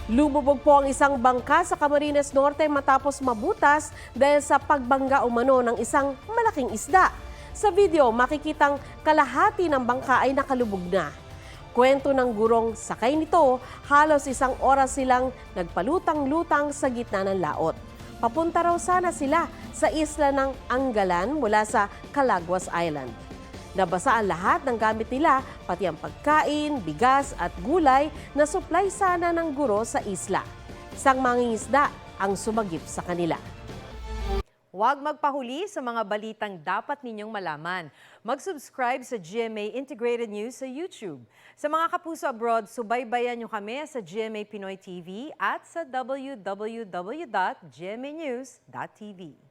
Lumubog po ang isang bangka sa Camarines Norte matapos mabutas dahil sa pagbangga umano ng isang malaking isda. Sa video, makikitang kalahati ng bangka ay nakalubog na. Kwento ng gurong sakay nito, halos isang oras silang nagpalutang-lutang sa gitna ng laot. Papunta raw sana sila sa isla ng Angalan mula sa Calaguas Island. Nabasa ang lahat ng gamit nila, pati ang pagkain, bigas at gulay na supply sana ng guro sa isla. Isang mangingisda ang sumagip sa kanila. Huwag magpahuli sa mga balitang dapat ninyong malaman. Mag-subscribe sa GMA Integrated News sa YouTube. Sa mga kapuso abroad, subaybayan nyo kami sa GMA Pinoy TV at sa www.gmanews.tv.